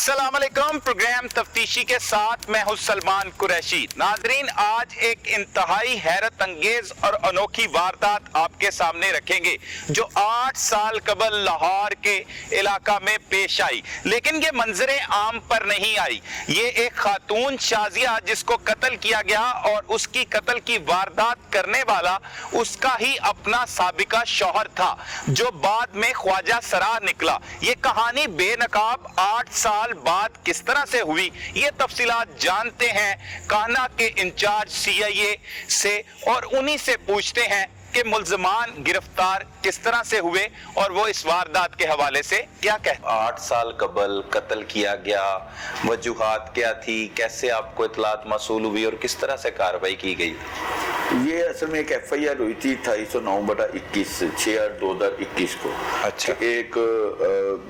अस्सलाम वालेकुम। प्रोग्राम तफ्तीशी के साथ मैं हूं सलमान कुरैशी। नाजरीन, आज एक इंतहाई हैरत अंगेज और अनोखी वारदात आपके सामने रखेंगे जो 8 साल कबल लाहौर के इलाका में पेश आई, लेकिन ये मंजरे आम पर नहीं आई। ये एक खातून शाजिया जिसको कत्ल किया गया और उसकी कत्ल की वारदात करने वाला उसका ही अपना साबिका शौहर था जो बाद में ख्वाजा सरार निकला। ये कहानी बेनकाब 8 साल बाद किस तरह से हुई, ये तफसीलात जानते हैं काना के इंचार्ज CIA से और उन्हीं से पूछते हैं कि मुल्ज़मान गिरफ्तार किस तरह से हुए और वो इस वारदात के हवाले से क्या कहते। 8 साल कबल कत्ल किया गया, वजूहात क्या थी, कैसे आपको इतलात मसूल हुई और किस तरह से कार्रवाई की गई? ये असल में एक FIR हुई थी 2809/21 6/2021 को। अच्छा। एक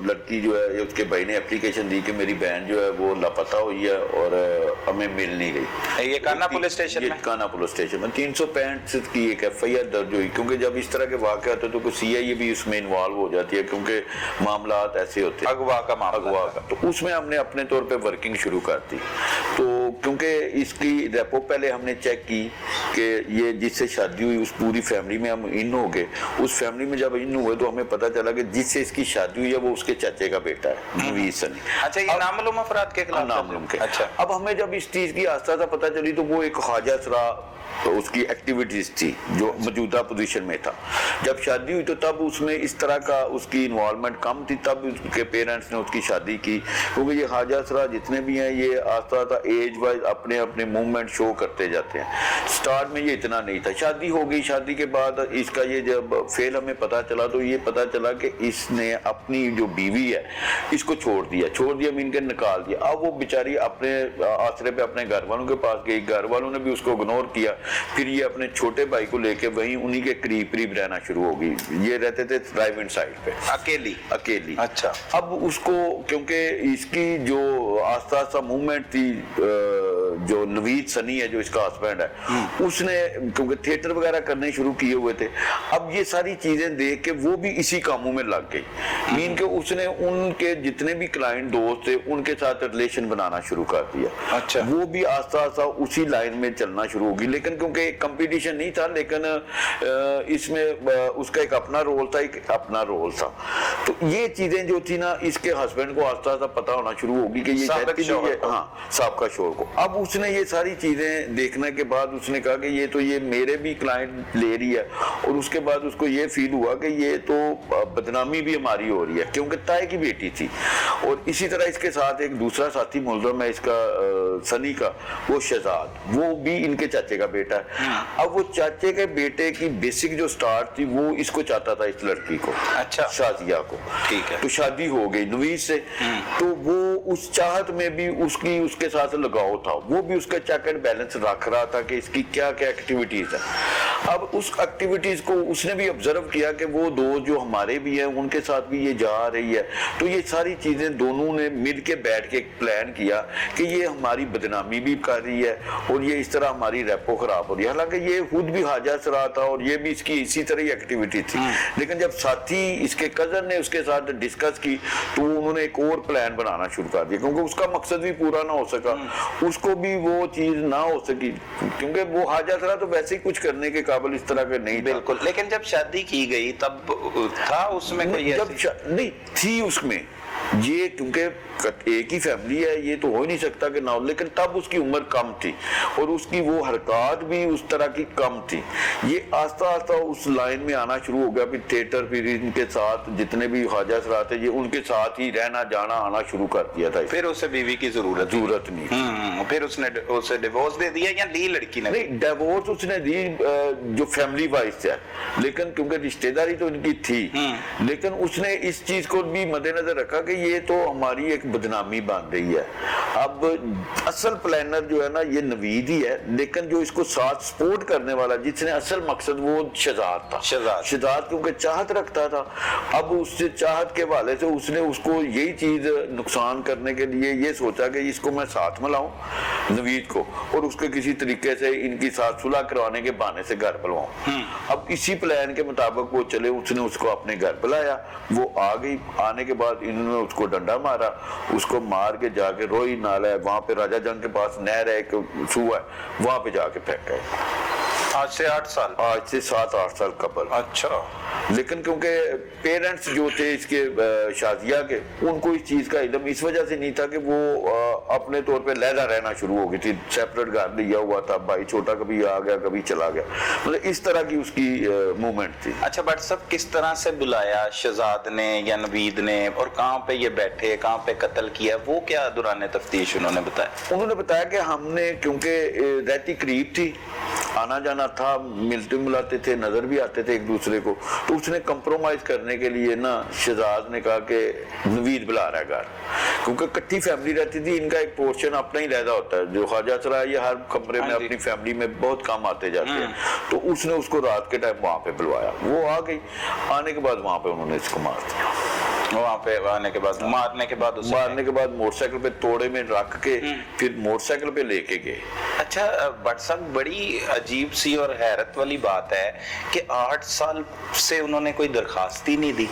लड़की जो है उसके भाई ने एप्लीकेशन दी कि मेरी बहन जो है वो लापता हुई है और हमें मिल नहीं गई। ये काना पुलिस स्टेशन में? काना पुलिस स्टेशन में 365 की एक FIR दर्ज हुई, क्योंकि जब इस तरह के वाक़े होते तो CIA भी उसमें इन्वॉल्व हो जाती है, क्योंकि मामलात ऐसे होते हैं, अगवा का मामला, अगवा का। तो उसमें हमने अपने तौर पे वर्किंग शुरू कर दी। तो क्योंकि इसकी रेपो पहले हमने चेक की कि ये जिससे शादी हुई उस पूरी फैमिली में हम इन हो गए। उस फैमिली में जब इन हुए तो हमें पता चला कि जिससे इसकी शादी हुई है वो उसके चाचे का बेटा है, नवीद सनी। अच्छा, ये नामालूम अफराद के खिलाफ? नामालूम के। अच्छा। अब हमें जब इस चीज की आस्था पता चली तो वो एक ख्वाजा सरा तो उसकी एक्टिविटीज थी जो मौजूदा पोजीशन में था। जब शादी हुई तो तब उसमें इस तरह का उसकी इन्वॉल्वमेंट कम थी, तब उसके पेरेंट्स ने उसकी शादी की, क्योंकि ये ख्वाजा सरा जितने भी हैं ये आस्ता आस्ता एज वाइज अपने अपने मूवमेंट शो करते जाते हैं। स्टार्ट में ये इतना नहीं था। शादी हो गई, शादी के बाद इसका ये जब फेल हमें पता चला तो ये पता चला कि इसने अपनी जो बीवी है इसको छोड़ दिया मीन के निकाल दिया। अब वो बेचारी अपने आसरे पे अपने घर वालों के पास गई, घर वालों ने भी उसको इग्नोर किया। फिर ये अपने छोटे भाई को लेके वहीं उन्हीं के करीब रहना शुरू हो गई। ये रहते थे ड्राइव इन साइड पे अकेली। अच्छा। अब उसको क्योंकि इसकी जो आस्ता आस्ता मूवमेंट थी, जो नवीद सनी है जो इसका हस्बैंड है, उसने क्योंकि थिएटर वगैरह करने शुरू किए हुए थे। अब ये सारी चीजें देख के वो भी इसी कामों में लग गई। मीन के उसने उनके जितने भी क्लाइंट दोस्त थे उनके साथ रिलेशन बनाना शुरू कर दिया। अच्छा। वो भी आस्ता आस्ता उसी लाइन में चलना शुरू होगी, लेकिन क्योंकि कंपटीशन नहीं था, लेकिन इसमें उसका एक अपना रोल था। तो ये चीजें जो थी ना, इसके हस्बैंड को आस्ता आस्ता पता होना शुरू होगी कि ये साबका शोहर को। अब उसने ये सारी चीजें देखने के बाद उसने कहा कि ये मेरे भी क्लाइंट ले रही है, और उसके बाद उसको ये फील हुआ कि ये तो बदनामी भी हमारी हो रही है, क्योंकि ताए की बेटी थी। और इसी तरह इसके साथ एक दूसरा साथी मुलज़म है इसका सनी का, वो शहजाद, वो भी इनके चाचे का बेटा है। अब वो चाचे के बेटे की बेसिक जो स्टार्ट थी वो इसको चाहता था, इस लड़की को। अच्छा। शाजिया को। ठीक है। तो शादी हो गई नवीद से। तो वो उस चाहत में भी उसके साथ लगाव था, वो भी उसका चेक एंड बैलेंस रख रहा था कि इसकी क्या क्या एक्टिविटीज है। अब उस एक्टिविटीज को उसने भी ऑब्जर्व किया कि वो दो जो हमारे भी हैं उनके साथ भी ये जा रही है। तो ये सारी चीजें दोनों ने मिल के बैठ के एक प्लान किया कि ये हमारी बदनामी भी कर रही है और ये इस तरह हमारी रेपो खराब हो रही है। हालांकि ये खुद भी ख्वाजा सरा था और ये भी इसकी इसी तरह ही एक्टिविटी थी, लेकिन जब साथी इसके कजन ने उसके साथ डिस्कस की तो उन्होंने एक और प्लान बनाना शुरू कर दिया, क्योंकि उसका मकसद भी पूरा ना हो सका, उसको भी वो चीज ना हो सकी, क्योंकि वो ख्वाजा सरा तो वैसे ही कुछ करने के काबिल इस तरह के नहीं। बिल्कुल। लेकिन जब शादी की गई तब था उसमें कोई नहीं थी उसमें ये, क्योंकि एक ही फैमिली है, ये तो हो ही नहीं सकता कि ना हो, लेकिन तब उसकी उम्र कम थी और उसकी वो हरकत भी उस तरह की कम थी। ये आस्ता आस्ता उस लाइन में आना शुरू हो गया। फिर थिएटर, फिर इनके साथ जितने भी ख्वाजा सरा थे ये उनके साथ ही रहना जाना आना शुरू कर दिया था। फिर उसे बीवी की जरूरत नहीं। फिर उसने उसे डिवोर्स दे दिया या ली लड़की ने? नहीं, डिवोर्स उसने दी जो फैमिली वाइज है, लेकिन क्योंकि रिश्तेदारी तो इनकी थी, लेकिन उसने इस चीज को भी मद्देनजर रखा कि ये तो हमारी एक बदनामी बन रही है। अब असल प्लानर जो है ना ये नवीद ही है, लेकिन जो इसको साथ सपोर्ट करने वाला जिसने असल मकसद वो शहजाद था। शहजाद क्योंकि चाहत रखता था। अब उससे चाहत के वाले से उसने उसको यही चीज नुकसान करने के लिए ये सोचा कि इसको मैं साथ में लाऊं नवीद को, और उसके किसी तरीके से इनकी साथ सुलह करवाने के बहाने से घर बुलवाऊं। अब इसी प्लान के मुताबिक वो चले, उसने उसको अपने घर बुलाया, वो आ गई। आने के बाद इन्होंने उसको डंडा मारा, उसको मार के जाके रोई नाला है वहां पे राजा जंग के पास नहर है, एक सूआ है, वहां पे जाके फेंका। आज से 8 साल, आज से 7-8 साल कबल। अच्छा। लेकिन क्योंकि पेरेंट्स जो थे इसके शाजिया के, उनको इस चीज का इल्म इस वजह से नहीं था कि वो अपने तौर पे लहदा रहना शुरू हो गई थी, सेपरेट घर लिया हुआ था, भाई छोटा कभी आ गया कभी चला गया, मतलब इस तरह की उसकी मूवमेंट थी। अच्छा बट सब किस तरह से बुलाया शहजाद ने या नवीद ने, और कहाँ पे ये बैठे, कहाँ पे कत्ल किया, वो क्या दौरान तफ्तीश उन्होंने बताया? उन्होंने बताया कि हमने, क्योंकि रहती करीब थी, आना जाना था, मिलते मिलाते थे, नजर भी आते थे एक दूसरे को, तो उसने कंप्रोमाइज करने के लिए ना शहजाद ने कहा कि नवीद बुला रहा है घर, क्योंकि इकट्ठी फैमिली रहती थी, इनका एक पोर्शन अपना ही रहता होता है, जो ख्वाजा सराय ये हर कमरे में अपनी फैमिली में बहुत कम आते जाते हैं, तो उसने उसको रात के टाइम वहां पे बुलवाया, वो आ गई, आने के बाद वहां पे उन्होंने इसको मार दिया। वहां पे आने के बाद, मारने के बाद मोटरसाइकिल पे तोड़े में रख के फिर मोटरसाइकिल पे लेके गए। अच्छा बट साहब बड़ी अजीब सी और हैरत वाली बात है कि 8 साल से उन्होंने कोई दरखास्त ही नहीं दी,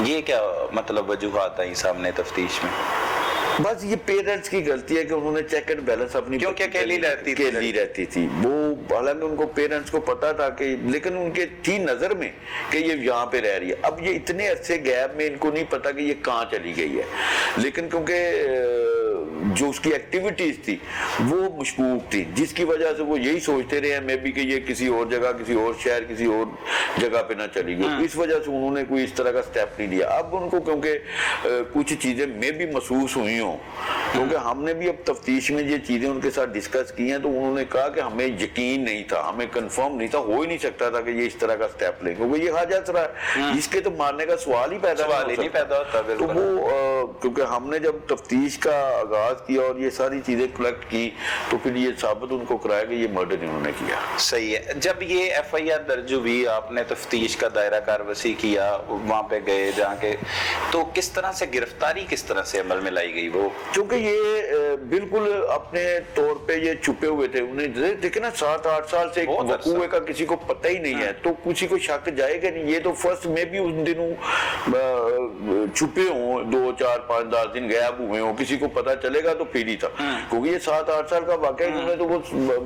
ये क्या मतलब वजूहात आई सामने तफ्तीश में? बस ये पेरेंट्स की गलती है कि उन्होंने चेक एंड बैलेंस अपनी, क्योंकि अकेली रहती थी वो, हालांकि उनको पेरेंट्स को पता था कि, लेकिन उनके थी नजर में कि ये यहाँ पे रह रही है। अब ये इतने अरसे गैप में इनको नहीं पता कि ये कहाँ चली गई है, लेकिन क्योंकि जो उसकी एक्टिविटीज थी वो मशकूक थी, जिसकी वजह से वो यही सोचते रहे मे बी कि ये किसी और जगह, किसी और शहर, किसी और जगह पे ना चली गई, इस वजह से उन्होंने कोई इस तरह का स्टेप नहीं लिया। अब उनको क्योंकि कुछ चीजें मे भी महसूस हुई हो, क्योंकि हमने भी अब तफ्तीश में ये चीजें उनके साथ डिस्कस की हैं, तो उन्होंने कहा कि हमें यकीन नहीं था, हमें कंफर्म नहीं था, हो ही नहीं सकता था कि ये इस तरह का स्टेप लेंगे, क्योंकि ये हाजा सराय जिसके तो मारने का सवाल ही पैदा होता। तो वो क्योंकि हमने जब तफ्तीश का आगाज किया और ये सारी चीजें कलेक्ट की, तो फिर ये साबित उनको कराया कि ये मर्डर इन्होंने किया। सही है। जब ये FIR दर्ज हुई, आपने तफ्तीश का दायरा कार वसी किया, वहां पे गए जाके, तो किस तरह से गिरफ्तारी किस तरह से अमल में लाई गई? वो क्योंकि ये बिल्कुल अपने तौर पे ये छुपे हुए थे, उन्हें देखे ना 7-8 साल से वकूए का किसी को पता ही नहीं है, तो किसी को शक जाएगा नहीं। ये तो फर्स्ट में भी उन दिनों छुपे हों, 2, 4, 5, 10 दिन गायब हुए हों, किसी को पता चलेगा तो फिर ही था, क्योंकि ये 7-8 साल का वाकया है, तो वो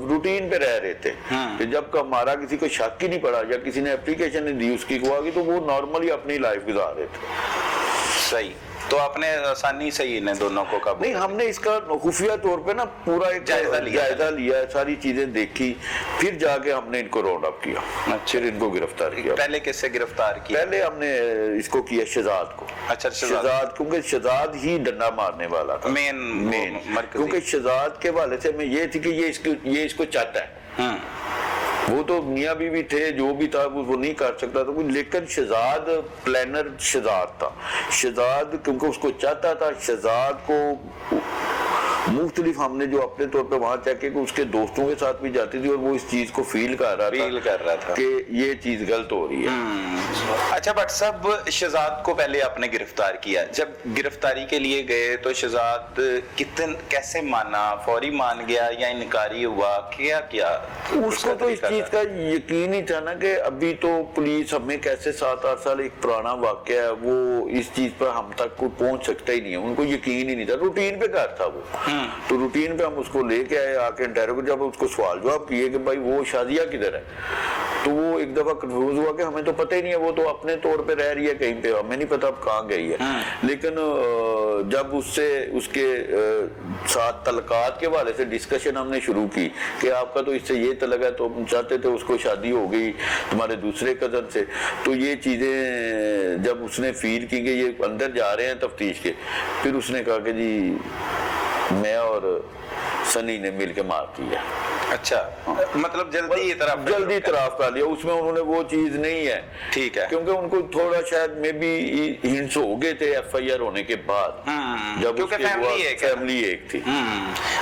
रूटीन पे रह रहे थे कि जब का हमारा किसी को शक ही नहीं पड़ा या किसी ने एप्लीकेशन नहीं दी उसकी को, तो वो नॉर्मली अपनी लाइफ गुजार रहे थे। सही। तो आपने आसानी से ही ने दोनों को काबू? नहीं, हमने इसका खुफिया तौर पे ना पूरा एक जायजा लिया, सारी चीजें देखी, फिर जाके हमने इनको राउंड अप किया, फिर इनको गिरफ्तार किया। पहले किससे गिरफ्तार किया? पहले हमने इसको किया शहजाद को। अच्छा, शहजाद, क्योंकि शहजाद ही डंडा मारने वाला था, मेन क्योंकि शहजाद के वाले से में ये थी कि ये इसको चाहता है, वो तो मियाँ बीवी थे, जो भी था वो नहीं कर सकता था, लेकिन शहजाद प्लानर शहजाद था। शहजाद क्योंकि उसको चाहता था, शहजाद को मुख्तलिफ हमने जो अपने तौर पे वहां चेक किया, उसके दोस्तों के साथ भी जाती थी और वो इस चीज को फील कर रहा था कि ये चीज गलत हो रही है। अच्छा बट सब शहजाद को पहले आपने गिरफ्तार किया, जब गिरफ्तारी के लिए गए तो शहजाद कैसे माना? फौरी मान गया या इनकारी हुआ? क्या उसको तो इस चीज का यकीन ही था ना कि अभी तो पुलिस हमें कैसे 7-8 साल एक पुराना वाकया है, वो इस चीज पर हम तक कोई पहुंच सकता ही नहीं है, उनको यकीन ही नहीं था। रूटीन पे घर था वो, तो रूटीन पे हम उसको लेके आए, आके डायरेक्ट जब उसको सवाल जवाब किए कि भाई वो शादिया किधर है, तो वो एक दफा कंफ्यूज हुआ कि हमें तो पता ही नहीं है, वो तो अपने तौर पे रह रही है कहीं पे, हमें नहीं पता अब कहाँ गई है। लेकिन जब उससे उसके साथ तलकात के वाले से डिस्कशन हमने शुरू की कि आपका तो इससे ये तलक है, तो हम चाहते थे उसको शादी हो गई तुम्हारे दूसरे कजन से, तो ये चीजें जब उसने फील की कि ये अंदर जा रहे हैं तफ्तीश के, फिर उसने कहा कि जी मैं और सनी ने मिलके मार दिया। अच्छा, मतलब जल्दी इतराफ कर लिया, उसमें उन्होंने वो चीज नहीं है, ठीक है, क्योंकि उनको थोड़ा शायद में भी हिंट्स हो गए थे FIR होने के बाद, जब फैमिली एक थी।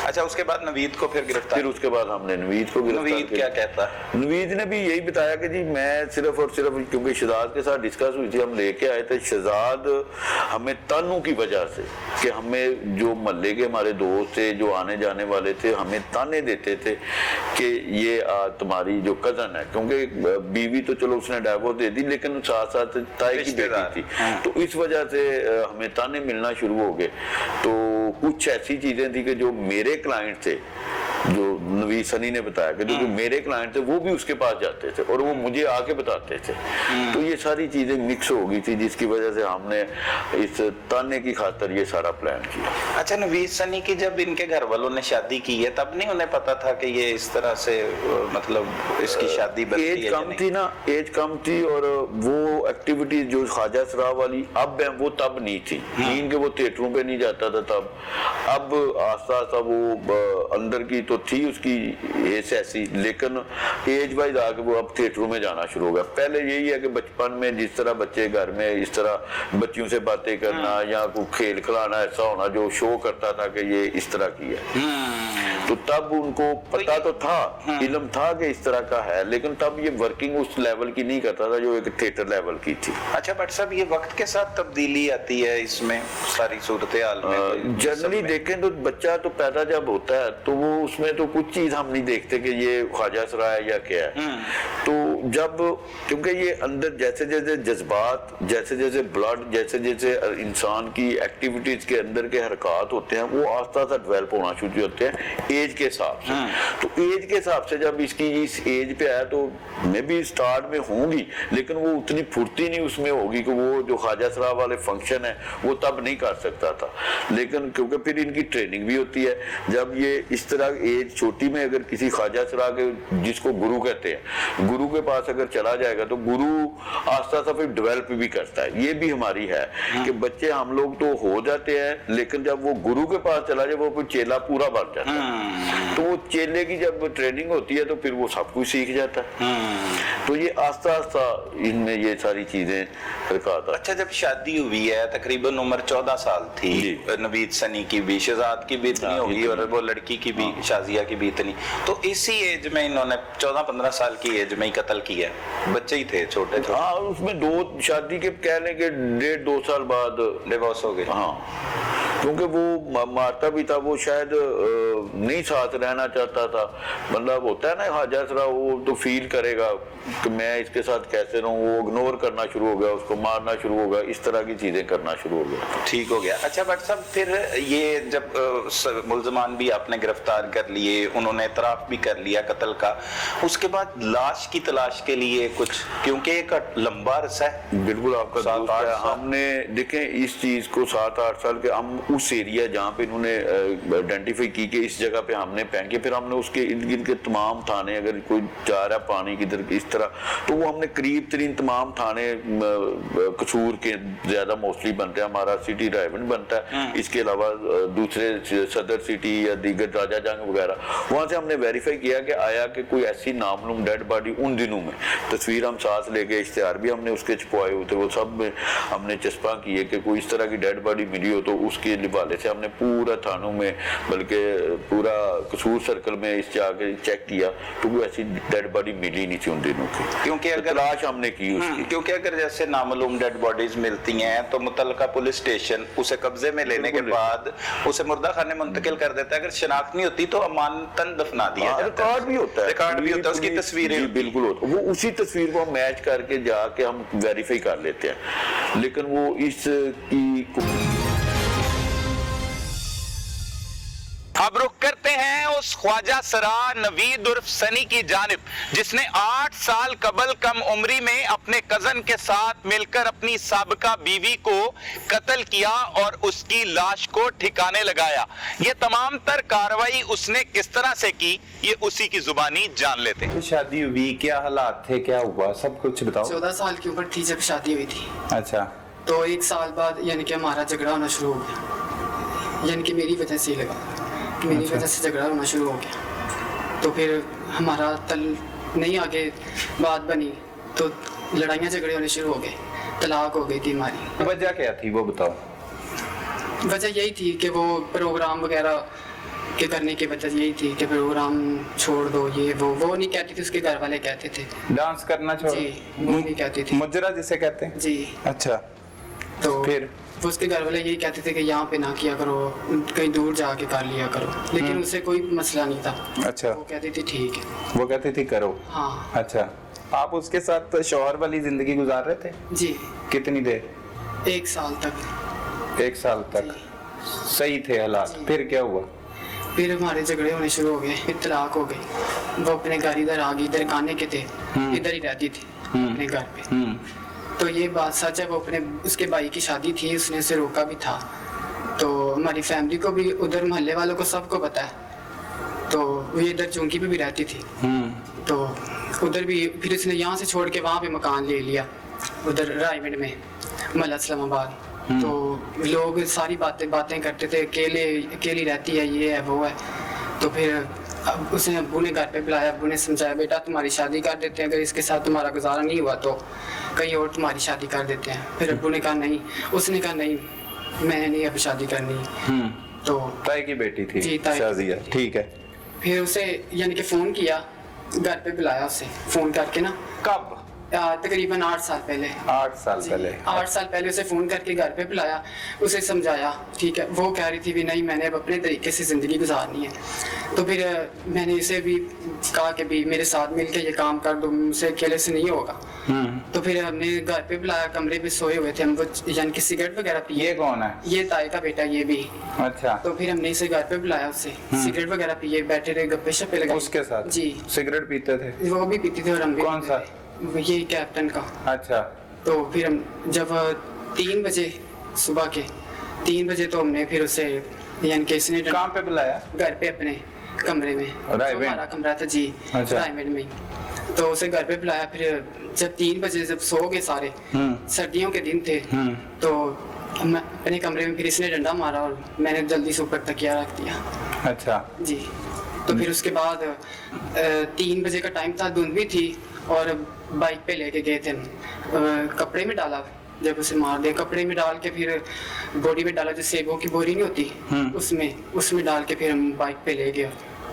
अच्छा, उसके बाद नवीद को फिर गिरफ्तार, फिर उसके बाद हमने नवीद को गिरफ्तार। नवीद क्या कहता? नवीद ने भी यही बताया कि जी मैं सिर्फ और सिर्फ, क्योंकि शहजाद के साथ डिस्कस हुई थी, हम लेके आए थे शहजाद हमें तानों की वजह से, कि हमें जो मोहल्ले के हमारे दोस्त थे जो आने जाने वाले थे हमें ताने देते थे कि ये तुम्हारी जो कजन है, क्योंकि बीवी तो चलो उसने डाइवोर्स दे दी लेकिन साथ साथ ताई की बेटी थी, तो इस वजह से हमें ताने मिलना शुरू हो गए। तो कुछ ऐसी चीजें थी कि जो मेरे क्लाइंट थे, जो नवीद सनी ने बताया कि जो मेरे क्लाइंट थे वो भी उसके पास जाते थे और वो मुझे आके बताते थे। तो ये सारी चीजें मिक्स हो गई थी जिसकी वजह से हमने इस ताने की खातिर ये सारा प्लान किया। अच्छा, नवीद सनी की जब इनके घर वालों ने शादी की है तब नहीं उन्हें पता था कि ये इस तरह से मतलब इसकी शादी बनती है? एज कम थी ना, एज कम थी और वो एक्टिविटीज जो ख्वाजा सराफ वाली अब है वो तब नहीं थी। चीन के वो थिएटरों पे नहीं जाता था तब, अब आस्ता आस्ता वो अंदर की तो थी उसकी एज ऐसी, लेकिन एज वाइज आके वो अब थिएटरों में जाना शुरू हो गया। पहले यही है कि बचपन में जिस तरह बच्चे घर में इस तरह बच्चियों से बातें करना या कोई खेल खिलाना ऐसा होना जो शो करता था कि ये इस तरह की है, तो तब उनको पता तो था, इल्म था कि इस तरह का है, लेकिन तब ये वर्किंग उस लेवल की नहीं करता था जो एक थिएटर लेवल की थी। अच्छा बट साहब, ये वक्त के साथ तब्दीली आती है इसमें सारी सूरत हाल में? जनरली देखें तो बच्चा तो पैदा जब होता है तो वो उसमें तो कुछ चीज हम नहीं देखते कि ये ख्वाजा सरा है या क्या है। तो जब क्योंकि ये अंदर जैसे जैसे जज्बात, जैसे जैसे ब्लड, जैसे जैसे इंसान की एक्टिविटीज के अंदर के हरकत होते हैं वो आस्ता आस्ता डेवलप होना शुरू होते हैं एज के हिसाब से। तो एज के हिसाब से जब इसकी इस एज पे आया तो मे भी स्टार्ट में होंगी लेकिन वो उतनी फुर्ती नहीं उसमें होगी कि वो जो ख्वाजा सरा वाले फंक्शन है वो तब नहीं कर सकता था। लेकिन क्योंकि फिर इनकी ट्रेनिंग भी होती है, जब ये इस तरह एज छोटी में अगर किसी ख्वाजा सरा के जिसको गुरु कहते हैं, गुरु के पास अगर चला जाएगा तो गुरु आस्ता आस्ता फिर डेवलप भी करता है। ये भी हमारी है कि बच्चे हम लोग तो हो जाते हैं लेकिन जब वो गुरु के पास चला जाए वो फिर चेला पूरा बन जाता है। तो वो चेले की जब ट्रेनिंग होती है तो फिर वो सब कुछ सीख जाता है। तो ये आस्ता आस्ता इनमें ये सारी चीजें हरकत। अच्छा, जब शादी हुई है तकरीबन उम्र 14 साल थी नवीद सनी की भी, शहजाद की भी इतनी होगी और वो लड़की की भी, शाजिया की भी इतनी, तो इसी एज में इन्होंने 14-15 साल की एज में ही कत्ल किया, बच्चे ही थे छोटे छोटे। हाँ, उसमें दो शादी के कह लें कि 1.5-2 साल बाद डिवोर्स हो गए। हाँ, क्योंकि वो मारता भी था, वो शायद नहीं साथ रहना चाहता था। मतलब होता है ना ख्वाजा सरा, वो तो फील करेगा कि मैं इसके साथ कैसे रहूं, वो इग्नोर करना शुरू हो गया, उसको मारना शुरू हो गया, इस तरह की चीजें करना शुरू हो गया। ठीक हो गया। अच्छा बट साहब, फिर ये जब मुल्जमान भी आपने गिरफ्तार कर लिए, उन्होंने इतराफ भी कर लिया कत्ल का, उसके बाद लाश की तलाश के लिए कुछ, क्योंकि एक लंबा अरसा है। बिल्कुल आपका दोस्त है। हमने देखें इस चीज को 7-8 साल के, हम उस एरिया जहाँ पे इन्होंने आइडेंटिफाई की कि इस जगह पे हमने फेंके, फिर हमने उसके इर्द गिर्द के तमाम थाने, अगर कोई जा रहा है पानी की तरफ इस तरह, तो वो हमने करीब तरीन तमाम थाने कसूर के ज्यादा मोस्टली बनते हैं, हमारा सिटी रायवन बनता है, इसके अलावा दूसरे सदर सिटी या दीगर राजा जंग वगैरह, वहां से हमने वेरीफाई किया कि आया कि कोई ऐसी नामलूम डेड बॉडी उन दिनों में, तस्वीर हम साथ ले गए, इश्तेहार भी हमने उसके छपवाए हुए थे, वो सब में हमने चस्पा किए कि कोई इस तरह की डेड बॉडी मिली हो तो उसके हवाले से हमने पूरा थानों में, बल्कि पूरा कसूर सर्कल में इस जाके चेक किया तो कोई ऐसी डेड बॉडी मिली नहीं थी उन दिनों की, क्योंकि अगर तलाश हमने की उसकी। क्योंकि अगर जैसे नामालूम डेड बॉडीज मिलती हैं तो मुतल्लिका पुलिस स्टेशन उसे कब्जे में लेने के बाद उसे मुर्दा खाने मुंतकिल कर देता है। अगर शिनाख्त नहीं होती तो अमानतन दफना दिया जाता है। रिकॉर्ड भी होता है, रिकॉर्ड भी होता है, उसकी तस्वीरें बिल्कुल होता है, वो उसी तस्वीर को मैच करके जाके हम वेरीफाई कर लेते हैं, लेकिन वो इसकी अब रुक करते हैं उस ख्वाजा सरा नवीद उर्फ सनी की जानिब, जिसने 8 साल कबल कम उम्री में अपने कजन के साथ मिलकर अपनी साबिका बीवी को कत्ल किया और उसकी लाश को ठिकाने लगाया। ये तमाम तर कार्रवाई उसने किस तरह से की, ये उसी की जुबानी जान लेते हैं। शादी हुई, क्या हालात थे, क्या हुआ, सब कुछ बताओ। 14 साल की उम्र थी जब शादी हुई थी। अच्छा। तो 1 साल बाद यानी कि हमारा झगड़ा होना शुरू हो गया, यानी कि मेरी वजह से ही लगा, मेरी वजह से झगड़ा होना शुरू हो गया। तो फिर हमारा नहीं आगे बात बनी तो लड़ाइयाँ झगड़े होने शुरू हो गए, तलाक हो गई थी हमारी। वजह क्या थी वो बताओ। वजह यही थी कि वो प्रोग्राम वगैरह के करने की वजह यही थी कि प्रोग्राम छोड़ दो, ये वो नहीं कहती थी, उसके घर वाले कहते थे डांस करना छोड़। जी, वो नहीं कहती थी, मुजरा जिसे कहते हैं जी। अच्छा, तो फिर? वो उसके घर वाले यही कहते थे कि यहाँ पे ना किया करो, कहीं दूर जाके कर लिया करो, लेकिन उससे कोई मसला नहीं था। अच्छा, वो कहती थी ठीक है। वो कहती थी करो। हाँ अच्छा, आप उसके साथ शौहर वाली जिंदगी गुजार रहे थे? जी, कितनी देर? 1 साल तक। 1 साल तक सही थे हालात, जी। फिर क्या हुआ? फिर हमारे झगड़े होने शुरू हो गए, फिर तलाक हो गई। वो अपने घर इधर आ गई, इधर खाने के थे, इधर ही रहती थी अपने घर पे। तो ये बात सच है, वो अपने उसके भाई की शादी थी, उसने उसे रोका भी था। तो हमारी फैमिली को भी, उधर मोहल्ले वालों को सबको पता है। तो वो इधर चौंकी पे भी रहती थी, तो उधर भी फिर उसने यहाँ से छोड़ के वहाँ पे मकान ले लिया, उधर रायगढ़ में, मल्ला इस्लामाबाद। तो लोग सारी बातें करते थे, अकेली रहती है, ये है वो है। तो फिर अब उसने अब्बू ने घर पे बुलाया, अब्बू ने समझाया बेटा तुम्हारी शादी कर देते हैं, अगर इसके साथ तुम्हारा गुजारा नहीं हुआ तो कहीं और तुम्हारी शादी कर देते हैं। फिर अब्बू ने कहा नहीं, उसने कहा नहीं मैंने नहीं अब शादी करनी। तो ताई की बेटी थी जी, ताई की शाजिया, बेटी। ठीक है। फिर उसे यानी कि फ़ोन किया, घर पे बुलाया उसे फ़ोन करके ना, कब? तकरीबन 8 साल पहले। 8 साल जी, पहले? 8 साल पहले उसे फ़ोन करके घर पे बुलाया, उसे समझाया, ठीक है। वो कह रही थी भी नहीं मैंने अब अपने तरीके से ज़िंदगी गुजारनी है। तो फिर मैंने इसे भी कहा कि भी मेरे साथ मिलके ये काम कर दो, मुझसे अकेले से नहीं होगा। तो फिर हमने घर पे बुलाया, कमरे पे सोए हुए थे हम, वो यानी कि सिगरेट वगैरह पिए। ये कौन है? ये ताई का बेटा, ये भी। अच्छा, तो फिर हमने इसे घर पे बुलाया, उससे सिगरेट वगैरह पिए, बैठे रहे, गप्पे शप्पे लगाए उसके साथ? जी, सिगरेट पीते थे? वो भी पीती थी और हम भी कौन पीते सा? थे। यही कैप्टन का। अच्छा, तो फिर हम जब 3 बजे सुबह के 3 बजे तो हमने फिर उसे यानी कि इसने कहाँ पे बुलाया? घर पे अपने कमरे में, रायगढ़? जो हमारा कमरा था जी, अच्छा। रायगढ़ में। तो उसे घर पे बुलाया, फिर जब 3 बजे जब सो गए सारे, सर्दियों के दिन थे, तो हम अपने कमरे में फिर इसने डंडा मारा और मैंने जल्दी से ऊपर तकिया रख दिया। अच्छा, जी। तो फिर उसके बाद 3 बजे का टाइम था, धुंध भी थी और बाइक पे लेके गए थे हम। कपड़े में डाला, जब उसे मार दिया कपड़े में डाल के, फिर बोरी में डाला, जो सेबों की बोरी नहीं होती उसमें डाल के फिर हम बाइक पे ले गए।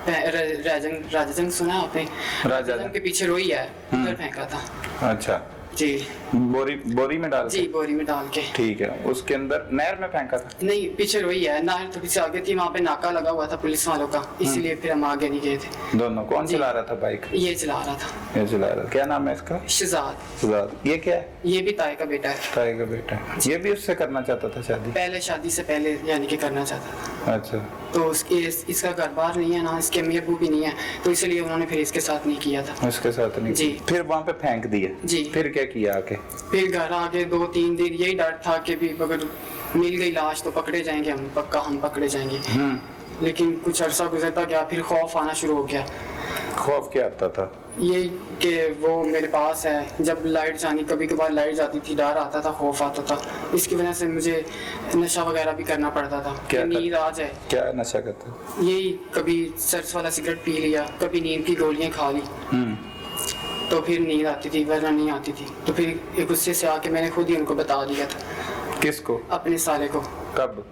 राजाजंग सुना है आपने? राजाजंग के पीछे रोई है, उधर फेंका था। अच्छा जी, बोरी में डाल जी के? बोरी में डाल के। ठीक है, उसके अंदर नहर में फेंका था? नहीं, पीछे रोई है, नहर तो पीछे आगे थी, वहाँ पे नाका लगा हुआ था पुलिस वालों का, इसीलिए फिर हम आगे नहीं गए थे। दोनों? कौन जी। चला रहा था बाइक? ये चला रहा था, ये चला रहा था। क्या नाम है इसका? शहजाद। सुजाद। ये क्या है? ये भी ताई का बेटा है। ताई का बेटा है। ये भी उससे करना चाहता था शादी? पहले शादी से पहले यानी कि करना चाहता था। अच्छा, तो इसका घर बार नहीं है ना, इसके अम्मी अब्बू भी नहीं है, तो इसलिए उन्होंने फिर इसके साथ नहीं किया था। उसके साथ नहीं? जी। फिर वहाँ पे फेंक दिया? जी। फिर क्या किया आके? फिर घर आके 2-3 दिन यही डर था कि भी अगर मिल गई लाश तो पकड़े जाएंगे हम, पक्का हम पकड़े जाएंगे। लेकिन कुछ अरसा गुजरता गया, फिर खौफ आना शुरू हो गया। खौफ क्या आता था? ये कि वो मेरे पास है, जब लाइट जानी, कभी कभार लाइट जाती थी, डर आता था, खौफ आता था। इसकी वजह से मुझे नशा वगैरह भी करना पड़ता था कि क्या नींद आ जाए। क्या नशा करता? यही कभी सर्स वाला सिगरेट पी लिया, कभी नींद की गोलियां खा ली, तो फिर नींद आती थी, वरना नहीं आती थी। तो फिर एक गुस्से से आके मैंने खुद ही उनको बता दिया था, किसको? अपने साले को। कब?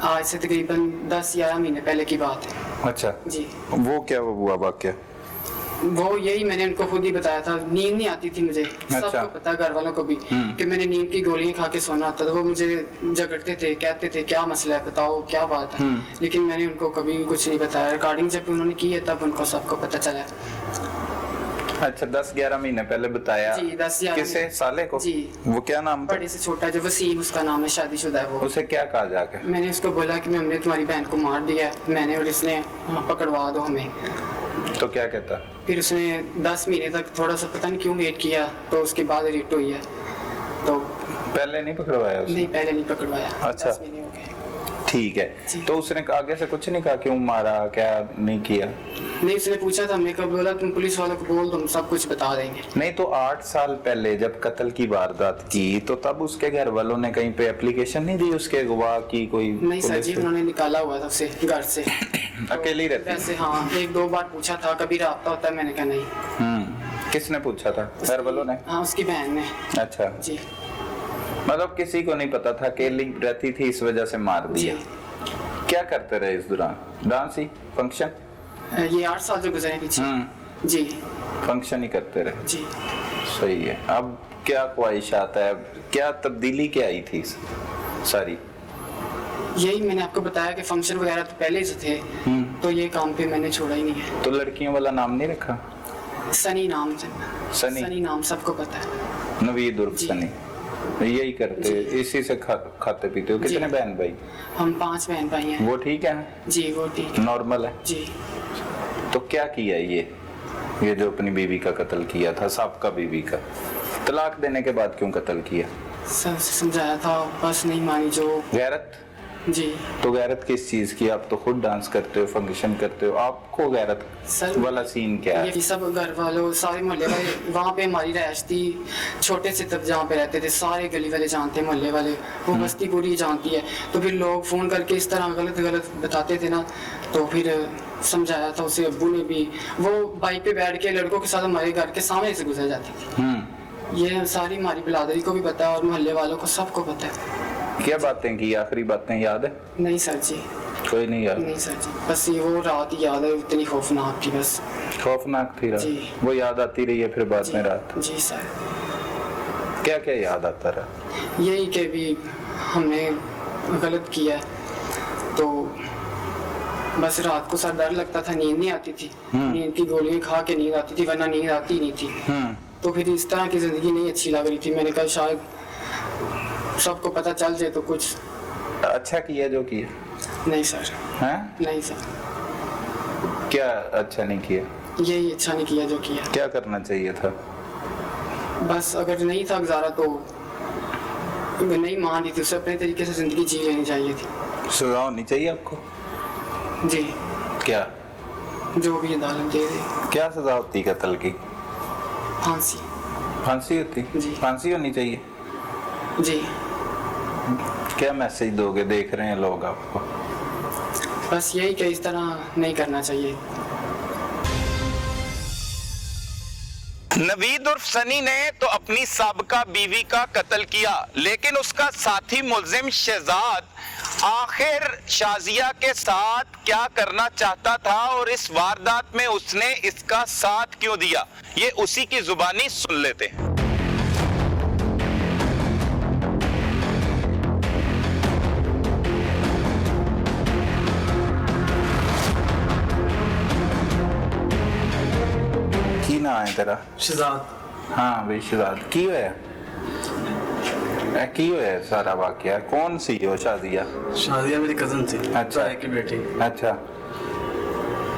आज से तकरीबन 10-11 महीने पहले की बात है। अच्छा, जी, वो क्या हुआ वाकया? वो यही मैंने उनको खुद ही बताया था, नींद नहीं आती थी मुझे। सबको पता, घर वालों को भी, कि मैंने नींद की गोलियां खा के सोना आता था। वो मुझे झगड़ते थे, कहते थे क्या मसला है, बताओ क्या बात है। लेकिन मैंने उनको कभी भी कुछ नहीं बताया। रिकॉर्डिंग जब उन्होंने की है तब उनको सबको पता चला। अच्छा, 10-11 महीने पहले बताया? जी, 10-11। किसे? साले को? जी। वो क्या नाम था? बड़े से छोटा, जो वसीम उसका नाम है, शादीशुदा है वो। उसे क्या कहा जाके? मैंने उसको बोला कि हमने तुम्हारी बहन को मार दिया है, मैंने, और इसने पकड़वा दो हमें। तो क्या कहता? फिर उसने 10 महीने तक थोड़ा सा पता नहीं क्यों वेट किया, तो उसके बाद रिट हुई है। तो पहले नहीं पकड़वाया उसने? नहीं, पहले नहीं पकड़वाया। अच्छा। 10 महीने हो गए। ठीक है। जी। तो उसने आगे से कुछ नहीं कहा, क्यों मारा, क्या नहीं किया? नहीं, उसने पूछा था, हमने कब बोला तुम पुलिस वालों को बोल दो, हम सब कुछ बता देंगे। नहीं, तो 8 साल पहले जब कत्ल की वारदात की, तो तब उसके घर वालों ने कहीं पे एप्लीकेशन नहीं दी उसके गवाह की? कोई नहीं सर पुलिस जी, से? उन्होंने निकाला हुआ था उसे घर से। अकेली रहती? वैसे हाँ, 1-2 बार पूछा था, कभी राब्ता होता है, मैंने कहा नहीं। किसने पूछा था? घर वालों ने? हाँ, उसकी बहन ने। अच्छा, जी मतलब किसी को नहीं पता था, अकेली रहती थी इस वजह से मार जी। दिया। क्या करते रहे इस दौरान? डांस ही, फंक्शन? ये 8 साल जो गुजरे पीछे। जी फंक्शन ही करते रहे। जी। सही है। अब क्या ख्वाहिशात है, क्या तब्दीली क्या आई थी सारी? यही मैंने आपको बताया कि फंक्शन वगैरह तो पहले से थे, तो ये काम पे मैंने छोड़ा ही नहीं है। तो लड़कियों वाला नाम नहीं रखा? सनी नाम से। सनी नाम सबको पता है। नवीद उर्फ जी। सनी। यही करते, इसी से खाते पीते हो? जी। कितने बहन भाई? हम 5 बहन भाई हैं। वो ठीक है? जी वो ठीक है। नॉर्मल है? जी। तो क्या किया ये जो अपनी बीवी का कत्ल किया था, साबका बीवी का, तलाक देने के बाद क्यों कत्ल किया? सब समझाया था, बस नहीं मानी। जो गैरत? जी। तो गैरत किस चीज की? आप तो खुद डांस करते हो, फंक्शन करते हो, आपको गैरत सर वाला सीन क्या है? ये सब घर वालों, सारे मोहल्ले वाले, वहाँ पे हमारी रहायश थी, छोटे से तब जहाँ पे रहते थे, सारे गली वाले जानते हैं, मोहल्ले वाले, वो बस्ती पूरी जानती है। तो फिर लोग फ़ोन करके इस तरह गलत बताते थे ना, तो फिर समझाया था उसे। अब्बू ने भी, वो बाइक पे बैठ के लड़कों के साथ हमारे घर के सामने से गुजर जाती थी। ये सारी हमारी बिरादरी को भी पता है और मोहल्ले वालों को सबको पता है। क्या बातें की, आखिरी बातें याद है? नहीं सर जी। कोई नहीं याद? नहीं सर जी, बस ये वो रात ही याद है, इतनी खौफनाक थी बस। खौफनाक थी रात? जी। वो याद आती रही है फिर बाद में रात? जी सर। क्या क्या याद आता रहा? यही कि भी हमने गलत किया है, तो बस रात को सर डर लगता था, नींद नहीं आती थी। नींद की गोलियां खा के नींद आती थी, वरना नींद आती नहीं थी। तो फिर इस तरह की जिंदगी नहीं अच्छी लग रही थी। मैंने कहा शायद सबको पता चल जाए तो कुछ। अच्छा किया जो किया? नहीं सर। हैं? नहीं सर, क्या अच्छा नहीं किया? यही अच्छा नहीं किया जो किया। क्या करना चाहिए था? बस अगर नहीं था गुजारा तो नहीं मान रही थी, उसे अपने तरीके से जिंदगी जी लेनी चाहिए थी। सजा होनी चाहिए आपको? जी। क्या? जो भी अदालत दे दे। क्या सजा होती कत्ल की? फांसी। फांसी होती? जी। फांसी होनी चाहिए। जी। क्या मैसेज दोगे, देख रहे हैं लोग आपको? बस यही कि इस तरह नहीं करना चाहिए। नवीद उर्फ सनी ने तो अपनी साबका बीवी का कत्ल किया, लेकिन उसका साथी मुल्जिम शहजाद आखिर शाजिया के साथ क्या करना चाहता था और इस वारदात में उसने इसका साथ क्यों दिया, ये उसी की जुबानी सुन लेते हैं। की ना है तेरा? शहजाद। हाँ भाई शहजाद, की होया? की होया सारा वाकया? कौन सी हो शादिया? शादिया मेरी कजन थी। अच्छा। भाई की बेटी। अच्छा।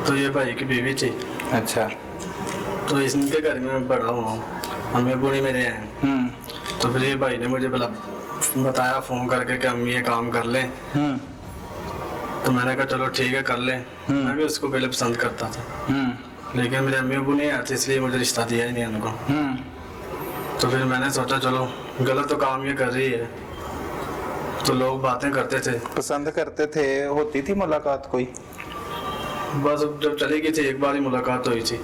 तो ये भाई की बीवी थी। अच्छा। तो इनके घर में मैं बड़ा हुआ हूँ, हमें बुढ़ी मेरे हैं। तो फिर ये भाई ने मुझे बताया फ़ोन करके कि हम ये काम कर लें। तो मैंने कहा चलो ठीक है कर लें। मैं भी उसको पहले पसंद करता था, लेकिन मेरे अम्मी अबू नहीं आते, इसलिए मुझे रिश्ता दिया ही नहीं उनको। तो फिर मैंने सोचा चलो गलत तो काम ये कर रही है, तो लोग बातें करते थे। पसंद करते थे, होती थी मुलाकात कोई? बस जब चली गई थी एक बार ही मुलाकात हुई थी।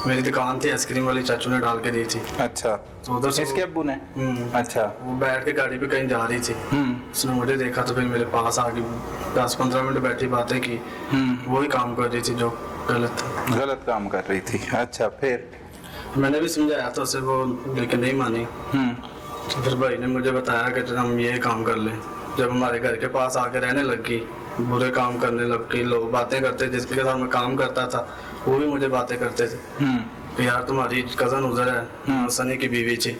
मेरी दुकान थी आइसक्रीम वाली, चाचू ने डाल के दी थी। अच्छा। तो उधर से इसके अब्बू ने? अच्छा। वो बैठ के गाड़ी पे कहीं जा रही थी, उसने मुझे देखा तो फिर मेरे पास आ गई, 10-15 मिनट बैठी, बातें की। वही काम कर रही थी जो गलत था। गलत काम कर रही थी। अच्छा, फिर? मैंने भी समझाया था उसे, वो लेकिन नहीं मानी। तो फिर भाई ने मुझे बताया कि हम ये काम कर लें। जब हमारे घर के पास आके रहने लगी, बुरे काम करने लग गई, लोग बातें करते, जिसके साथ मैं काम करता था वो भी मुझे बातें करते थे कि यार तुम्हारी कज़न उधर है, सनी की बीवी थी।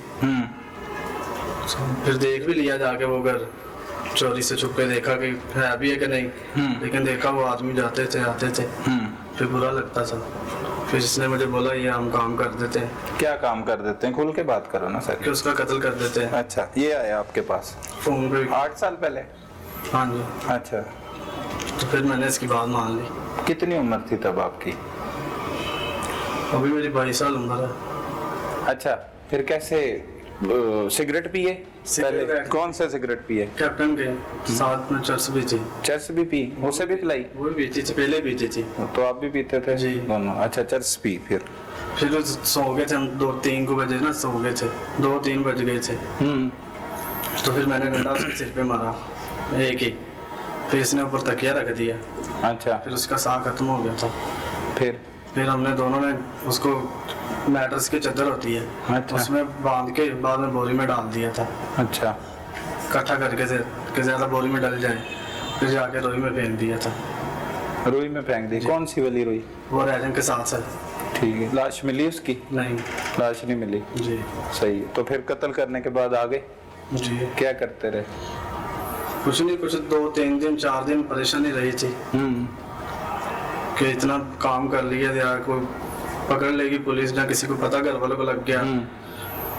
फिर देख भी लिया जाके वो घर, चोरी से छुप के देखा कि है भी है कि नहीं, लेकिन देखा वो आदमी जाते थे आते थे, फिर बुरा लगता था। फिर इसने मुझे बोला ये हम काम कर देते हैं। क्या काम कर देते हैं? खुल के बात करो ना सर। कि उसका कत्ल कर देते हैं। अच्छा, ये आया आपके पास फोन पे? 8 साल पहले? हाँ जी। अच्छा। तो फिर मैंने इसकी बात मान ली। कितनी उम्र थी तब आपकी? अभी मेरी 22 साल उम्र है। अच्छा, फिर कैसे सिगरेट पिए? सिगरेट? पहले कौन सा सिगरेट पिए? कैप्टन के साथ में चर्च भी थी। चर्च भी पी? उसे भी पिलाई? वो भी पीती थी, पहले पीती थी। तो आप भी पीते थे? जी। दोनों? अच्छा, चर्च पी। फिर सो गए थे हम, 2-3 बजे ना सो गए थे, 2-3 बज गए थे। तो फिर मैंने डंडा उसके सिर पे मारा, एक ही। फिर इसने ऊपर तकिया रख दिया। अच्छा। फिर उसका साह खत्म हो गया था। फिर हमने दोनों ने उसको मैट्रेस की चादर होती है, अच्छा। उसमें बांध के बाद में बोरी में डाल दिया था, अच्छा, इकट्ठा करके से कि ज़्यादा बोरी में डल जाए, फिर जाके रोई में फेंक दिया था। रुई में फेंक दी? कौन सी वाली रुई? वो रैजन के साथ है। ठीक है। लाश मिली उसकी? नहीं लाश नहीं मिली। जी सही है। तो फिर कत्ल करने के बाद आगे जी क्या करते रहे? कुछ नहीं, कुछ 2-3 दिन 4 दिन परेशानी रही थी कि इतना काम कर लिया यार, कोई पकड़ लेगी पुलिस ना, किसी को पता घर वालों को लग गया,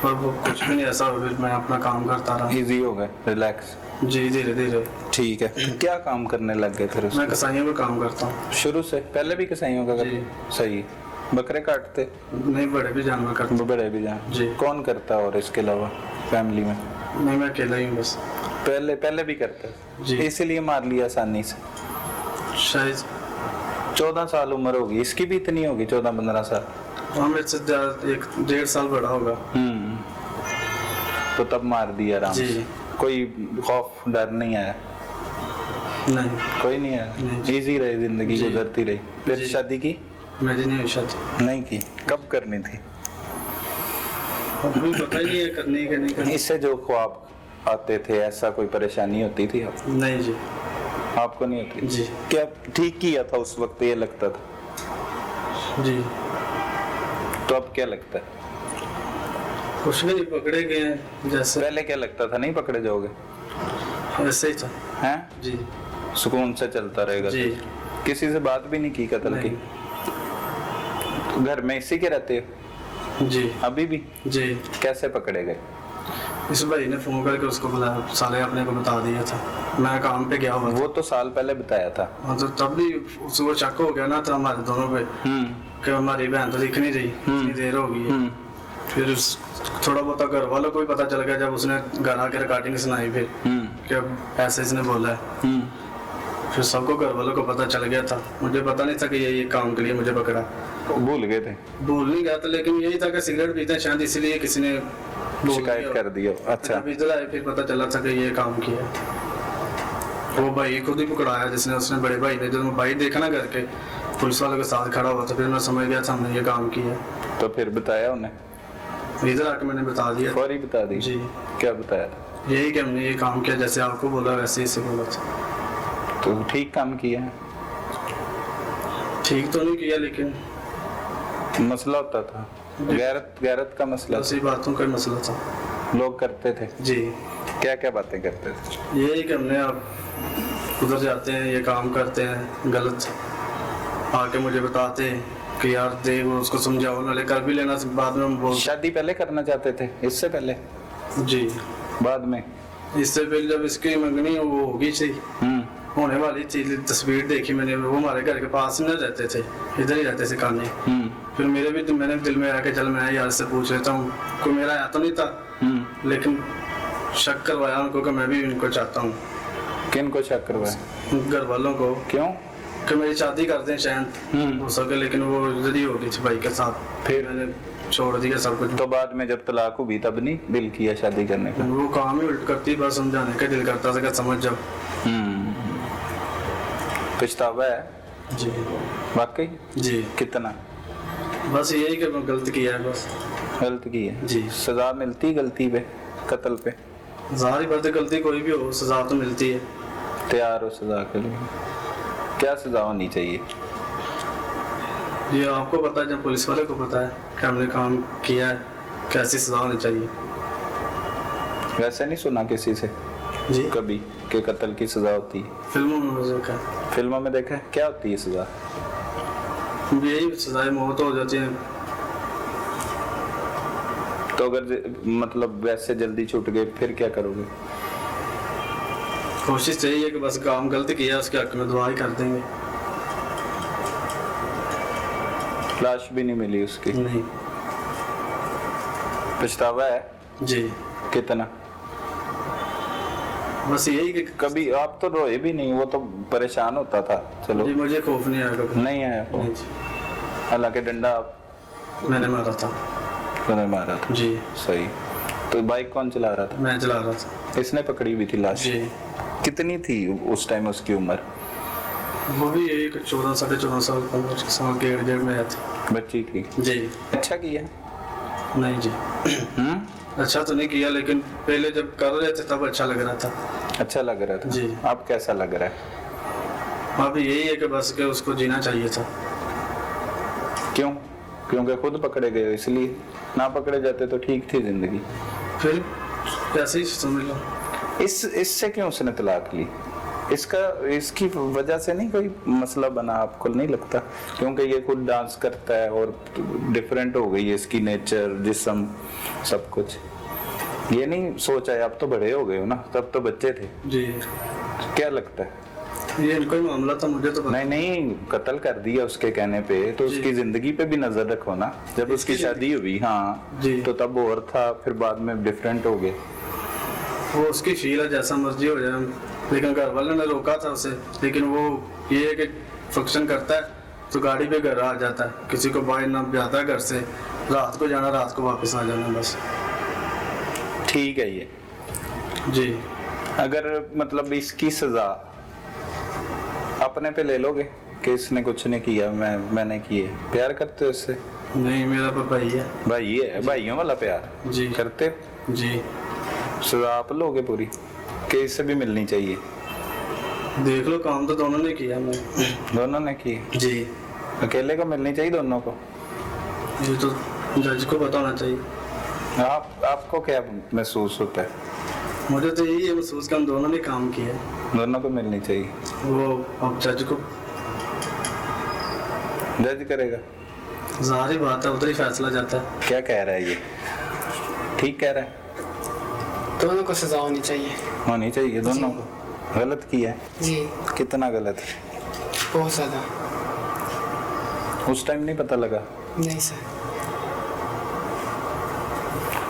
पर वो कुछ भी नहीं ऐसा हुआ। फिर मैं अपना काम करता रहा। इजी हो गए, रिलैक्स। जी धीरे धीरे। ठीक है। क्या काम करने लग गए फिर उसमें? मैं कसाईयों का काम करता हूँ शुरू से? पहले भी कसाईयों का जी। करते? सही। बकरे काटते? नहीं, बड़े भी जानवर करता हूँ। बड़े भी जान जी। कौन करता है और इसके अलावा फैमिली में? नहीं, मैं अकेला ही हूँ बस। पहले भी करता जी। है, इसीलिए मार लिया आसानी से? शायद 14 साल उम्र होगी इसकी भी, इतनी होगी 14-15 साल? हाँ, मेरे से 1-1.5 साल बड़ा होगा। तो तब मार दिया आराम जी। से? कोई खौफ डर नहीं आया? नहीं, कोई नहीं आया? नहीं। इजी रही जिंदगी, जी। गुजरती रही। फिर जी। शादी की? मेरी नहीं हुई शादी। नहीं की? कब करनी थी? अभी पता ही नहीं है करनी है कि नहीं करनी। इससे जो ख्वाब आते थे, ऐसा कोई परेशानी होती थी आपको? नहीं जी। आपको नहीं होती? जी। क्या ठीक किया था उस वक्त, ये लगता था? जी, तो अब क्या लगता है? कुछ भी नहीं, पकड़े गए हैं जैसे, पहले क्या लगता था, नहीं पकड़े जाओगे? ऐसे ही था। हैं? जी सुकून से चलता रहेगा? जी। किसी से बात भी नहीं की कत्ल की? नहीं। तो घर में इसी के रहते हो जी अभी भी? जी। कैसे पकड़े गए? इस भाई ने फोन करके उसको बुलाया, साले अपने को बता दिया था। मैं काम पे गया हुआ था। वो तो साल पहले बताया था। मतलब तब भी उसको शक हो गया ना था हमारे दोनों पे कि हमारी बहन तो दिख नहीं रही, इतनी देर हो गई है। फिर थोड़ा बहुत घर वालों को भी पता चल गया जब उसने घर आकर रिकॉर्डिंग सुनाई फिर कि अब ऐसे इसने बोला है। फिर सबको घर वालों को पता चल गया था। मुझे पता नहीं था कि ये काम के लिए मुझे पकड़ा। भूल गए थे? भूल नहीं गया था, लेकिन यही था कि सिगरेट पीते हैं शायद, इसीलिए किसी ने बोल शिकायत दिया। कर दिया? अच्छा। जब इधर आए फिर पता चला था कि ये काम किया। वो भाई खुद ही पकड़ाया जिसने, उसने बड़े भाई ने, जब भाई देखा ना करके पुलिस वालों के साथ खड़ा हुआ था, फिर मैं समझ गया था हमने ये काम किया। तो फिर बताया उन्हें? इधर आके मैंने बता दिया। फौरी बता दी? जी। क्या बताया था? यही कि हमने ये काम किया, जैसे आपको बोला वैसे ही से बोला था। तो ठीक काम किया है? ठीक तो नहीं किया, लेकिन मसला होता था? गैरत का मसला? ऐसी बातों का मसला था। लोग करते थे? जी। क्या क्या बातें करते थे? यही कि हमने अब उधर जाते हैं, ये काम करते हैं गलत, आके मुझे बताते हैं कि यार देख उसको समझाओ, नाले कर भी लेना, बाद में हम बोल। शादी पहले करना चाहते थे? इससे पहले? जी। बाद में? इससे पहले जब इसकी मंगनी वो होगी थी, होने वाली थी, तस्वीर देखी मैंने, वो हमारे घर के पास न रहते थे, इधर ही रहते थे कानी। फिर मैंने दिल में आया कि चल मैं यार से पूछ लेता हूँ। कोई मेरा आया तो नहीं था, लेकिन शक करवाया उनको कि मैं भी उनको चाहता हूँ। किन को शक करवाया? घर वालों को, क्यों? कि मेरी शादी कर दें शायद हो सके, लेकिन वो इधर ही हो गई थी भाई के साथ। फिर मैंने छोड़ दिया सब कुछ। तो बाद में जब तलाक हुई तब नहीं दिल किया शादी करने का? वो काम ही उल्ट करती, बस समझाने का दिल करता था कि समझ जाओ। पछतावा है? जी वाकई? जी। कितना? बस यही कि मैं गलत किया है, बस गलत की है? जी। सजा मिलती गलती पे, कत्ल पे? जाहिर बात है, गलती कोई भी हो सजा तो मिलती है। तैयार हो सजा के लिए? क्या सजा होनी चाहिए? ये आपको पता है, जब पुलिस वाले को पता है कि हमने काम किया है, कैसी सजा होनी चाहिए। वैसे नहीं सुना किसी से जी। कभी कि कत्ल की सजा होती है? फिल्मों में मुझे देखा है। फिल्मों में देखा है? क्या होती है सजा? यही सजाएं मौत हो जाती है। तो अगर मतलब वैसे जल्दी छूट गए फिर क्या करोगे? कोशिश यही है कि बस काम गलत किया उसके हक में दुआ ही कर देंगे। लाश भी नहीं मिली उसकी? नहीं। पछतावा है? जी। कितना? बस यही कि कभी आप तो रोए भी नहीं, वो तो परेशान होता था। चलो जी, मुझे खौफ नहीं आया कभी। नहीं आया वो? नहीं जी। हालांकि डंडा मैंने मारा था। मैंने मारा था? जी। सही। तो बाइक कौन चला रहा था? मैं चला रहा था। इसने पकड़ी हुई थी लाश? जी। कितनी थी उस टाइम उसकी उम्र? वो भी यही 14 साढ़े 14 साल 15 साल के इर्द गिर्द में थी बच्ची थी। जी। अच्छा किया। नहीं जी, अच्छा तो नहीं किया, लेकिन पहले जब कर रहे थे तब अच्छा लग रहा था। अच्छा लग रहा था जी। अब कैसा लग रहा है? अब यही है कि बस के उसको जीना चाहिए था। क्यों? क्योंकि खुद पकड़े गए हो इसलिए? ना पकड़े जाते तो ठीक थी जिंदगी। फिर ऐसे ही समझ लो। इससे क्यों उसने तलाक ली? इसकी वजह से नहीं कोई मसला बना आपको नहीं लगता? क्योंकि ये खुद डांस करता है और डिफरेंट हो गई है इसकी नेचर, जिस्म, सब कुछ। ये नहीं सोचा है, अब तो बड़े हो गए हो ना, तब तो बच्चे थे। जी। क्या लगता है? ये इनका ही मामला था, मुझे तो पता नहीं, कत्ल कर दिया उसके कहने पे, तो उसकी जिंदगी पे भी नजर रखो ना। जब उसकी शादी हुई, हाँ जी, तो तब और था, फिर बाद में डिफरेंट हो गए। वो उसकी फील है, जैसा मर्जी हो जाए, लेकिन घर वालों ने रोका था उसे। लेकिन वो ये है कि फंक्शन करता है तो गाड़ी पे घर आ जाता है, किसी को बाहर ना जाता है घर से, रात को जाना रात को वापस आ जाना, बस। ठीक है ये। जी। अगर मतलब इसकी सजा अपने पे ले लोगे कि इसने कुछ नहीं किया, मैंने किए, प्यार करते हो इससे? नहीं, मेरा पापा ही है। भाई है, भाइयों वाला प्यार जी करते हो? जी। सजा आप लोगे पूरी कि इससे भी मिलनी चाहिए? देख लो, काम तो दोनों ने किया। मैं दोनों ने की जी। अकेले को मिलनी चाहिए? दोनों को? ये तो जज को पता होना चाहिए। आपको क्या महसूस होता है? मुझे तो यही है महसूस कि हम दोनों ने काम किया। दोनों को मिलनी चाहिए। वो अब जज को जज करेगा, जाहिर बात है, उधर ही फैसला जाता है। क्या कह रहा है ये? ठीक कह रहा है? दोनों को सजा होनी चाहिए। होनी चाहिए दोनों को। गलत किया है? जी, कितना गलत है? बहुत ज़्यादा। उस टाइम नहीं पता लगा? नहीं सर।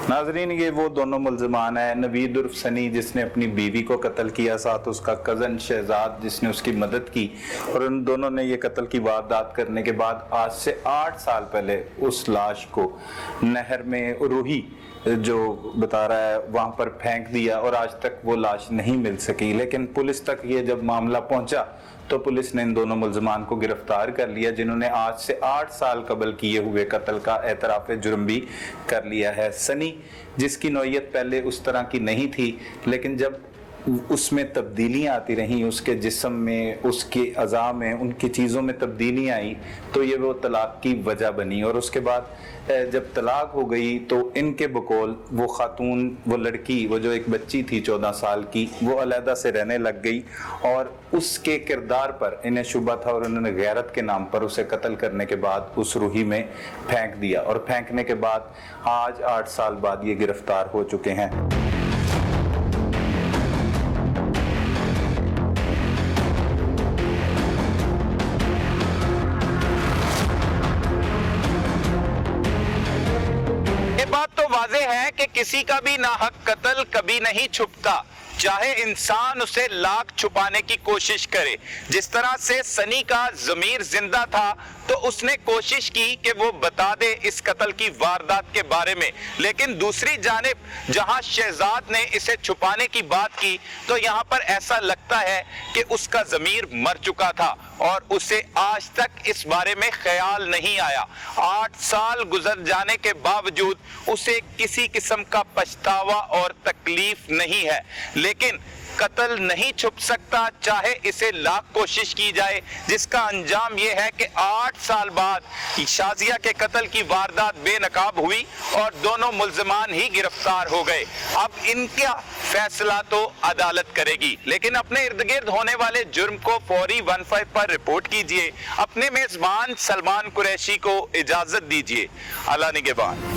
नाजरीन, ये वो दोनों मुल्ज़िमान है, नवीद उर्फ सनी जिसने अपनी बीवी को कत्ल किया, साथ उसका कज़न शहजाद जिसने उसकी मदद की, और उन दोनों ने ये कत्ल की वारदात करने के बाद आज से 8 साल पहले उस लाश को नहर में रूही जो बता रहा है वहाँ पर फेंक दिया, और आज तक वो लाश नहीं मिल सकी। लेकिन पुलिस तक ये जब मामला पहुंचा तो पुलिस ने इन दोनों मुल्ज़िमान को गिरफ्तार कर लिया, जिन्होंने आज से 8 साल कबल किए हुए कत्ल का एतराफ़ जुर्म भी कर लिया है। सनी, जिसकी नौयत पहले उस तरह की नहीं थी, लेकिन जब उसमें तब्दीलियाँ आती रहीं, उसके जिस्म में, उसके अज़ा में, उनकी चीज़ों में तब्दीलियाँ आई, तो ये वो तलाक की वजह बनी। और उसके बाद जब तलाक हो गई तो इनके बकौल वो खातून, वो लड़की, वो जो एक बच्ची थी 14 साल की, वो अलहदा से रहने लग गई, और उसके किरदार पर इन्हें शुबा था, और उन्होंने गैरत के नाम पर उसे कत्ल करने के बाद उस रूही में फेंक दिया, और फेंकने के बाद आज 8 साल बाद ये गिरफ्तार हो चुके हैं। है कि किसी का भी नाहक कत्ल कभी नहीं छुपता, चाहे इंसान उसे लाख छुपाने की कोशिश करे। जिस तरह से सनी का ज़मीर जिंदा था तो उसने कोशिश की कि वो बता दे इस कत्ल की वारदात के बारे में, लेकिन दूसरी जानिब जहां शहजाद ने इसे छुपाने की बात की तो यहां पर ऐसा लगता है कि उसका ज़मीर मर चुका था और उसे आज तक इस बारे में ख्याल नहीं आया। 8 साल गुजर जाने के बावजूद उसे किसी किस्म का पछतावा और तकलीफ नहीं है, लेकिन कत्ल नहीं छुप सकता चाहे इसे लाख कोशिश की जाए, जिसका अंजाम यह है कि 8 साल बाद शाजिया के कत्ल की वारदात बेनकाब हुई और दोनों मुल्ज़िमान ही गिरफ्तार हो गए। अब इनका फैसला तो अदालत करेगी, लेकिन अपने इर्द गिर्द होने वाले जुर्म को फौरी 15 पर रिपोर्ट कीजिए। अपने मेजबान सलमान कुरैशी को इजाजत दीजिए। अल्लाह निगहबान।